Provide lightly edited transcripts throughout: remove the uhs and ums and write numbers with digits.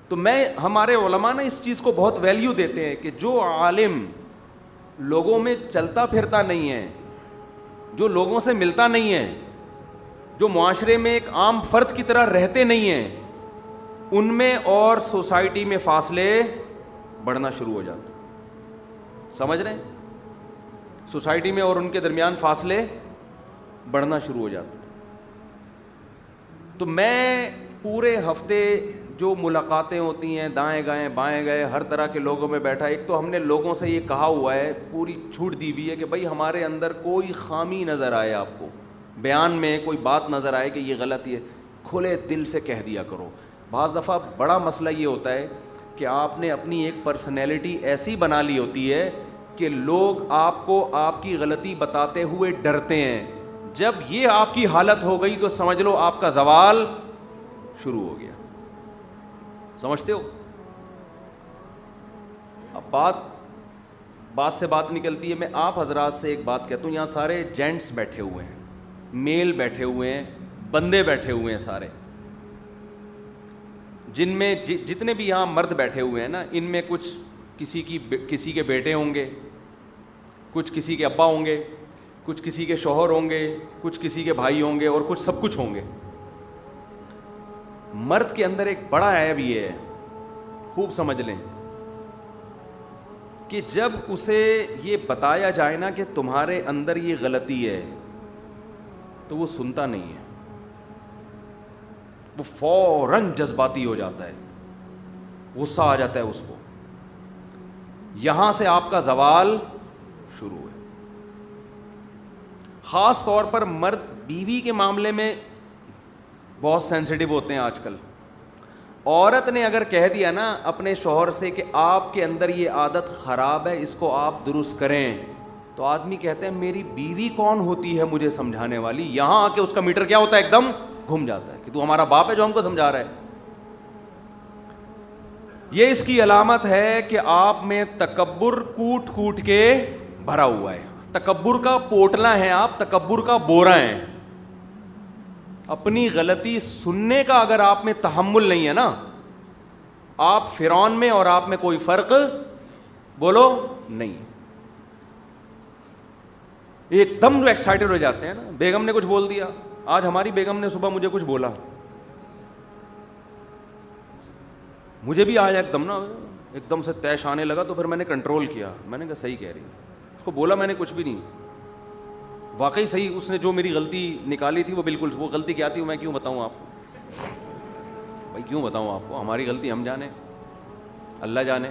تو ہمارے علماء نا اس چیز کو بہت ویلیو دیتے ہیں کہ جو عالم لوگوں میں چلتا پھرتا نہیں ہے, جو لوگوں سے ملتا نہیں ہے, جو معاشرے میں ایک عام فرد کی طرح رہتے نہیں ہیں, ان میں اور سوسائٹی میں فاصلے بڑھنا شروع ہو جاتے ہیں. سمجھ رہے ہیں؟ سوسائٹی میں اور ان کے درمیان فاصلے بڑھنا شروع ہو جاتے ہیں. تو میں پورے ہفتے جو ملاقاتیں ہوتی ہیں دائیں گائیں بائیں گئے ہر طرح کے لوگوں میں بیٹھا, ایک تو ہم نے لوگوں سے یہ کہا ہوا ہے, پوری چھوٹ دی ہوئی ہے کہ بھائی ہمارے اندر کوئی خامی نظر آئے, آپ کو بیان میں کوئی بات نظر آئے کہ یہ غلط ہے, کھلے دل سے کہہ دیا کرو. بعض دفعہ بڑا مسئلہ یہ ہوتا ہے کہ آپ نے اپنی ایک پرسنالٹی ایسی بنا لی ہوتی ہے کہ لوگ آپ کو آپ کی غلطی بتاتے ہوئے ڈرتے ہیں. جب یہ آپ کی حالت ہو گئی تو سمجھ لو آپ کا زوال شروع ہو گیا. سمجھتے ہو؟ اب بات سے بات نکلتی ہے. میں آپ حضرات سے ایک بات کہتا ہوں, یہاں سارے جینٹس بیٹھے ہوئے ہیں, میل بیٹھے ہوئے ہیں, بندے بیٹھے ہوئے ہیں سارے, جن میں جتنے بھی یہاں مرد بیٹھے ہوئے ہیں نا, ان میں کچھ کسی کے بیٹے ہوں گے, کچھ کسی کے ابا ہوں گے, کچھ کسی کے شوہر ہوں گے, کچھ کسی کے بھائی ہوں گے, اور کچھ سب کچھ ہوں گے. مرد کے اندر ایک بڑا عیب یہ ہے, خوب سمجھ لیں, کہ جب اسے یہ بتایا جائے نا کہ تمہارے اندر یہ غلطی ہے, تو وہ سنتا نہیں ہے, وہ فوراً جذباتی ہو جاتا ہے, غصہ آ جاتا ہے اس کو. یہاں سے آپ کا زوال شروع ہے. خاص طور پر مرد بیوی کے معاملے میں بہت سینسیٹیو ہوتے ہیں آج کل. عورت نے اگر کہہ دیا نا اپنے شوہر سے کہ آپ کے اندر یہ عادت خراب ہے, اس کو آپ درست کریں, تو آدمی کہتے ہیں میری بیوی کون ہوتی ہے مجھے سمجھانے والی. یہاں آ کے اس کا میٹر کیا ہوتا ہے, ایک دم گھوم جاتا ہے کہ تو ہمارا باپ ہے جو ہم کو سمجھا رہا ہے. یہ اس کی علامت ہے کہ آپ میں تکبر کوٹ کوٹ کے بھرا ہوا ہے. تکبر کا پوٹلا ہے آپ, تکبر کا بورا ہے. اپنی غلطی سننے کا اگر آپ میں تحمل نہیں ہے نا, آپ فرعون میں اور آپ میں کوئی فرق بولو نہیں. ایک دم جو ایکسائٹڈ ہو جاتے ہیں نا, بیگم نے کچھ بول دیا. آج ہماری بیگم نے صبح مجھے کچھ بولا, مجھے بھی آیا ایک دم سے طیش آنے لگا, تو پھر میں نے کنٹرول کیا. میں نے کہا صحیح کہہ رہی ہے. اس کو بولا میں نے کچھ بھی نہیں, واقعی صحیح. اس نے جو میری غلطی نکالی تھی وہ بالکل, وہ غلطی کیا تھی میں کیوں بتاؤں آپ کو بھائی, کیوں بتاؤں آپ کو, ہماری غلطی ہم جانے, اللہ جانے.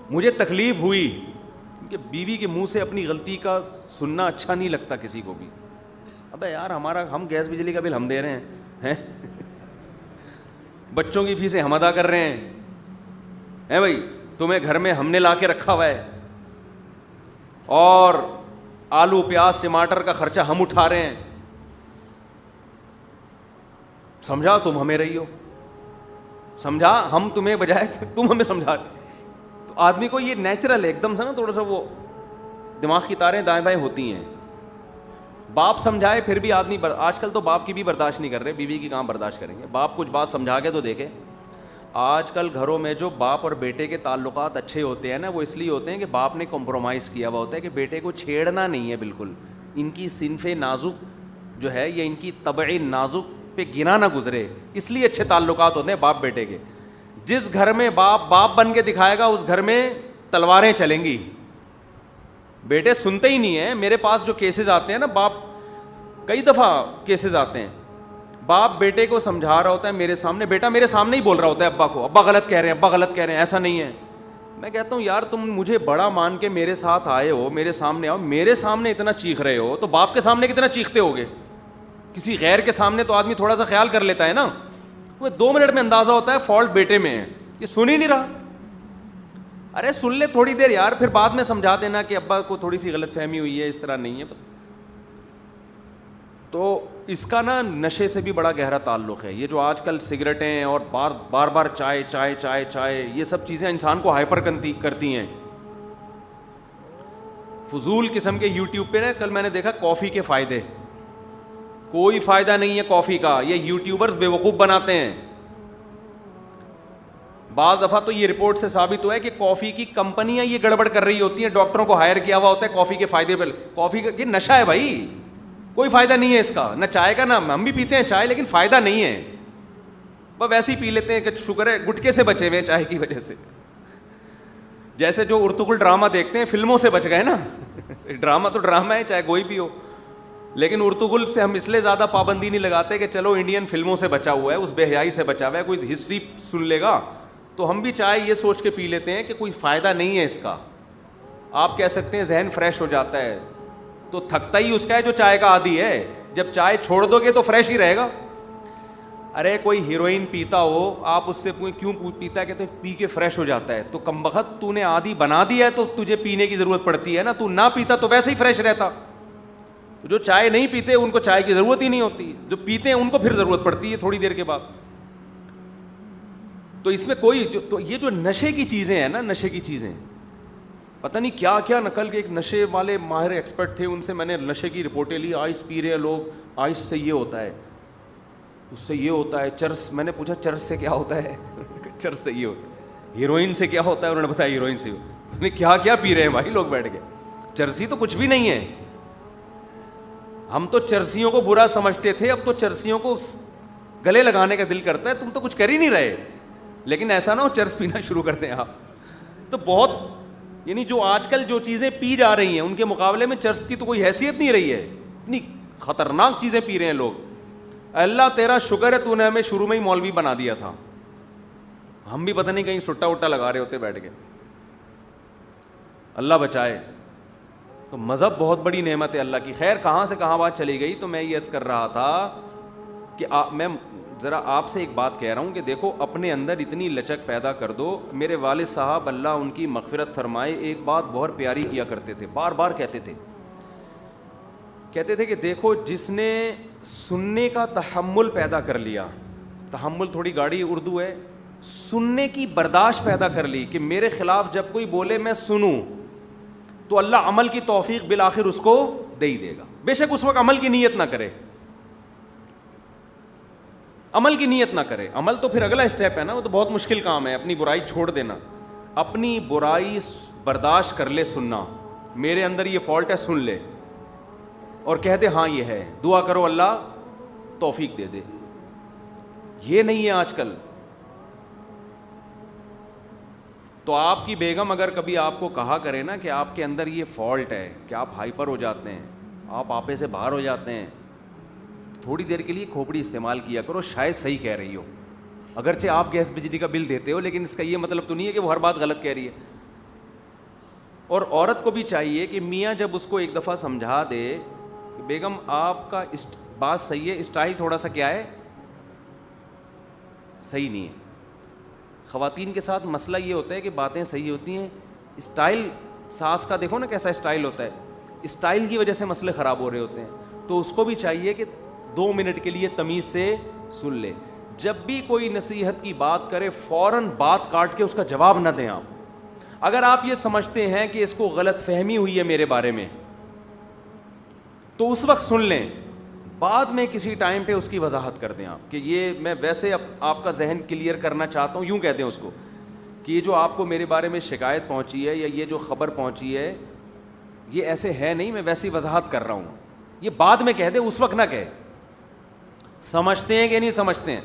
مجھے تکلیف ہوئی کہ بیوی کے منہ سے اپنی غلطی کا سننا اچھا نہیں لگتا کسی کو بھی. ابے یار ہم گیس بجلی کا بل ہم دے رہے ہیں, بچوں کی فیسیں ہم ادا کر رہے ہیں بھائی, تمہیں گھر میں ہم نے لا کے رکھا ہوا ہے, اور آلو پیاز ٹماٹر کا خرچہ ہم اٹھا رہے ہیں. سمجھا تم ہمیں رہی ہو, سمجھا ہم تمہیں بجائے تم ہمیں سمجھا رہے. تو آدمی کو یہ نیچرل ہے ایک دم سے نا, تھوڑا سا وہ دماغ کی تاریں دائیں بائیں ہوتی ہیں. باپ سمجھائے پھر بھی آدمی آج کل تو باپ کی بھی برداشت نہیں کر رہے, بیوی کی کہاں برداشت کریں گے. باپ کچھ بات سمجھا کے تو دیکھے. آج کل گھروں میں جو باپ اور بیٹے کے تعلقات اچھے ہوتے ہیں نا, وہ اس لیے ہوتے ہیں کہ باپ نے کمپرومائز کیا ہوا ہوتا ہے کہ بیٹے کو چھیڑنا نہیں ہے بالکل, ان کی صنف نازک جو ہے یا ان کی طبع نازک پہ گنا نہ گزرے, اس لیے اچھے تعلقات ہوتے ہیں باپ بیٹے کے. جس گھر میں باپ بن کے دکھائے گا اس گھر میں تلواریں چلیں گی. بیٹے سنتے ہی نہیں ہیں. میرے پاس جو کیسز آتے ہیں نا, باپ کئی دفعہ کیسز آتے ہیں, باپ بیٹے کو سمجھا رہا ہوتا ہے میرے سامنے, بیٹا میرے سامنے ہی بول رہا ہوتا ہے ابا کو, ابا غلط کہہ رہے ہیں, ابا غلط کہہ رہے ہیں, ایسا نہیں ہے. میں کہتا ہوں یار تم مجھے بڑا مان کے میرے ساتھ آئے ہو, میرے سامنے آؤ, میرے سامنے اتنا چیخ رہے ہو تو باپ کے سامنے کتنا چیختے ہوگے. کسی غیر کے سامنے تو آدمی تھوڑا سا خیال کر لیتا ہے نا, وہ 2 منٹ میں اندازہ ہوتا ہے فالٹ بیٹے میں ہے, یہ سن ہی نہیں رہا. ارے سن لے تھوڑی دیر یار, پھر بعد میں سمجھا دینا کہ ابا کو تھوڑی سی غلط فہمی ہوئی ہے, اس طرح نہیں ہے بس. تو اس کا نا نشے سے بھی بڑا گہرا تعلق ہے. یہ جو آج کل سگریٹیں اور بار بار چائے چائے چائے چائے, یہ سب چیزیں انسان کو ہائپر کرتی ہیں. فضول قسم کے یوٹیوب پہ نا, کل میں نے دیکھا کافی کے فائدے, کوئی فائدہ نہیں ہے کافی کا, یہ یوٹیوبرز بیوقوف بناتے ہیں. بعض دفعہ تو یہ رپورٹ سے ثابت ہوا ہے کہ کافی کی کمپنیاں یہ گڑبڑ کر رہی ہوتی ہیں, ڈاکٹروں کو ہائر کیا ہوا ہوتا ہے کافی کے فائدے پہ. کافی کا یہ نشہ ہے بھائی, کوئی فائدہ نہیں ہے اس کا, نہ چائے کا, نہ ہم بھی پیتے ہیں چائے لیکن فائدہ نہیں ہے, بس ویسے ہی پی لیتے ہیں کہ شکر ہے گٹکے سے بچے ہوئے ہیں چائے کی وجہ سے. جیسے جو ارطغرل ڈرامہ دیکھتے ہیں فلموں سے بچ گئے نا, ڈرامہ تو ڈرامہ ہے چاہے کوئی بھی ہو, لیکن ارطغرل سے ہم اس لیے زیادہ پابندی نہیں لگاتے کہ چلو انڈین فلموں سے بچا ہوا ہے, اس بے حیائی سے بچا ہوا ہے, کوئی ہسٹری سن لے گا تو ہم بھی چائے یہ سوچ کے پی لیتے ہیں کہ کوئی فائدہ نہیں ہے اس کا. آپ کہہ سکتے ہیں ذہن فریش ہو جاتا ہے, تو تھکتا ہی اس کا ہے جو چائے کا عادی ہے, جب چائے چھوڑ دو گے تو فریش ہی رہے گا. ارے کوئی ہیروئن پیتا ہو, آپ اس سے کیوں پیتا ہے, کہتے ہیں پی کے فریش ہو جاتا ہے. تو کمبخت تو نے عادی بنا دیا ہے تو تجھے پینے کی ضرورت پڑتی ہے نا, تو نہ پیتا تو ویسے ہی فریش رہتا. جو چائے نہیں پیتے ان کو چائے کی ضرورت ہی نہیں ہوتی, جو پیتے ہیں ان کو پھر ضرورت پڑتی ہے تھوڑی دیر کے بعد. تو اس میں کوئی تو یہ جو نشے کی چیزیں ہیں نا, نشے کی چیزیں پتہ نہیں کیا کیا نقل کے, ایک نشے والے ماہر ایکسپرٹ تھے, ان سے میں نے نشے کی رپورٹیں لی. آئس پی رہے ہیں لوگ, آئس سے یہ ہوتا ہے, اس سے یہ ہوتا ہے, چرس, میں نے پوچھا چرس سے کیا ہوتا ہے, چرس سے یہ ہوتا ہے, ہیروئن سے کیا ہوتا ہے, انہوں نے بتایا ہیروئن سے. اس نے کیا کیا پی رہے ہیں بھائی لوگ بیٹھ کے, چرسی تو کچھ بھی نہیں ہے. ہم تو چرسیوں کو برا سمجھتے تھے, اب تو چرسیوں کو گلے لگانے کا دل کرتا ہے. تم تو کچھ کر ہی نہیں رہے, لیکن ایسا نہ ہو چرس پینا شروع کر دیں آپ. تو بہت یعنی جو آج کل جو چیزیں پی جا رہی ہیں ان کے مقابلے میں چرس کی تو کوئی حیثیت نہیں رہی ہے. اتنی خطرناک چیزیں پی رہے ہیں لوگ. اللہ تیرا شکر ہے تو نے ہمیں شروع میں ہی مولوی بنا دیا تھا, ہم بھی پتہ نہیں کہیں سٹا وٹا لگا رہے ہوتے بیٹھ کے. اللہ بچائے. تو مذہب بہت بڑی نعمت ہے اللہ کی. خیر کہاں سے کہاں بات چلی گئی, تو میں یہ عرض کر رہا تھا کہ میں ذرا آپ سے ایک بات کہہ رہا ہوں کہ دیکھو اپنے اندر اتنی لچک پیدا کر دو. میرے والد صاحب اللہ ان کی مغفرت فرمائے ایک بات بہت پیاری کیا کرتے تھے, بار بار کہتے تھے کہ دیکھو جس نے سننے کا تحمل پیدا کر لیا, تحمل تھوڑی گاڑی اردو ہے, سننے کی برداشت پیدا کر لی کہ میرے خلاف جب کوئی بولے میں سنوں, تو اللہ عمل کی توفیق بالآخر اس کو دے ہی دے گا. بے شک اس وقت عمل کی نیت نہ کرے, عمل کی نیت نہ کرے. عمل تو پھر اگلا اسٹیپ ہے نا, وہ تو بہت مشکل کام ہے, اپنی برائی چھوڑ دینا. اپنی برائی برداشت کر لے سننا, میرے اندر یہ فالٹ ہے سن لے, اور کہہ دے ہاں یہ ہے, دعا کرو اللہ توفیق دے دے. یہ نہیں ہے آج کل. تو آپ کی بیگم اگر کبھی آپ کو کہا کرے نا کہ آپ کے اندر یہ فالٹ ہے کہ آپ ہائپر ہو جاتے ہیں, آپ آپے سے باہر ہو جاتے ہیں, تھوڑی دیر کے لیے کھوپڑی استعمال کیا کرو, شاید صحیح کہہ رہی ہو. اگرچہ آپ گیس بجلی کا بل دیتے ہو, لیکن اس کا یہ مطلب تو نہیں ہے کہ وہ ہر بات غلط کہہ رہی ہے. اور عورت کو بھی چاہیے کہ میاں جب اس کو ایک دفعہ سمجھا دے کہ بیگم آپ کا بات صحیح ہے, اسٹائل تھوڑا سا کیا ہے صحیح نہیں ہے. خواتین کے ساتھ مسئلہ یہ ہوتا ہے کہ باتیں صحیح ہوتی ہیں, اسٹائل ساس کا دیکھو نا کیسا اسٹائل ہوتا ہے, اسٹائل کی وجہ سے مسئلے خراب ہو رہے ہوتے ہیں. تو اس کو بھی چاہیے کہ 2 منٹ کے لیے تمیز سے سن لے. جب بھی کوئی نصیحت کی بات کرے فوراً بات کاٹ کے اس کا جواب نہ دیں آپ. اگر آپ یہ سمجھتے ہیں کہ اس کو غلط فہمی ہوئی ہے میرے بارے میں تو اس وقت سن لیں, بعد میں کسی ٹائم پہ اس کی وضاحت کر دیں آپ کہ یہ میں ویسے آپ کا ذہن کلیئر کرنا چاہتا ہوں, یوں کہہ دیں اس کو کہ یہ جو آپ کو میرے بارے میں شکایت پہنچی ہے یا یہ جو خبر پہنچی ہے یہ ایسے ہے نہیں, میں ویسی وضاحت کر رہا ہوں. یہ بعد میں کہہ دیں, اس وقت نہ کہے. سمجھتے ہیں کہ نہیں سمجھتے ہیں؟